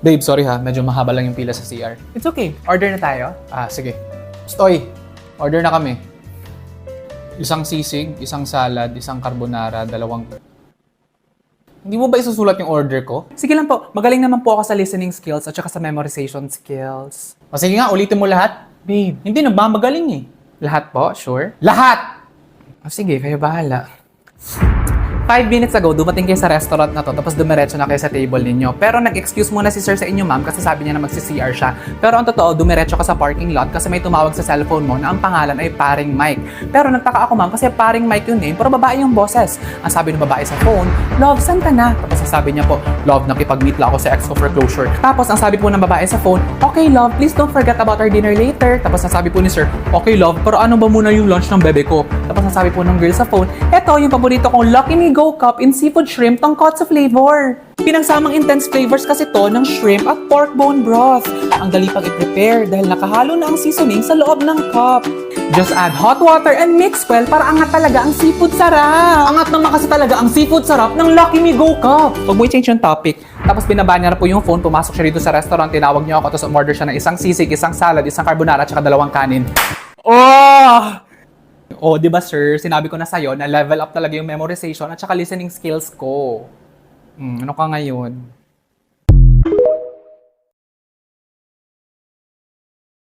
Babe, sorry ha. Medyo mahaba lang yung pila sa CR. It's okay. Order na tayo. Sige. Stoy, order na kami. Isang sisig, isang salad, isang carbonara, dalawang... Hindi mo ba isusulat yung order ko? Sige lang po. Magaling naman po ako sa listening skills at saka sa memorization skills. O sige nga, ulitin mo lahat. Babe, Hindi, nagmamagaling eh. lahat po? Sure? Lahat! Sige, kayo bahala. 5 minutes ago, dumating kayo sa restaurant na to, tapos dumiretso na kayo sa table ninyo. Pero nag-excuse muna si sir sa inyo, ma'am, kasi sabi niya na magsi-CR siya. Pero ang totoo, dumiretso ka sa parking lot kasi may tumawag sa cellphone mo na ang pangalan ay Paring Mike. Pero nagtaka ako, ma'am, kasi Paring Mike yung name, pero babae yung boses. Ang sabi ng babae sa phone, "Love, saan ka na?" Tapos ang sabi niya po, "Love, nakipag-meet lang ako sa ex ko for closure." Tapos ang sabi po ng babae sa phone, "Okay, love, please don't forget about our dinner later." Tapos ang sabi po ni sir, "Okay, love, pero ano ba muna yung lunch ng bebe ko?" Tapos ang sabi po ng girl sa phone, "Eto yung paborito kong Lucky Me Go Cup in seafood shrimp tonkotsu flavor." Pinagsamang intense flavors kasi to ng shrimp at pork bone broth. Ang dali pang i-prepare dahil nakahalo na ang seasoning sa loob ng cup. Just add hot water and mix well para angat talaga ang seafood sarap. Angat naman kasi talaga ang seafood sarap ng Lucky Me Go Cup. Huwag mo i-change yung topic. Tapos binaba niya na po yung phone, pumasok siya dito sa restaurant, tinawag niyo ako, tapos umorder siya ng isang sisig, isang salad, isang carbonara, at saka dalawang kanin. Oh, di ba sir, sinabi ko na sa'yo na level up talaga yung memorization at saka listening skills ko. Ano ka ngayon?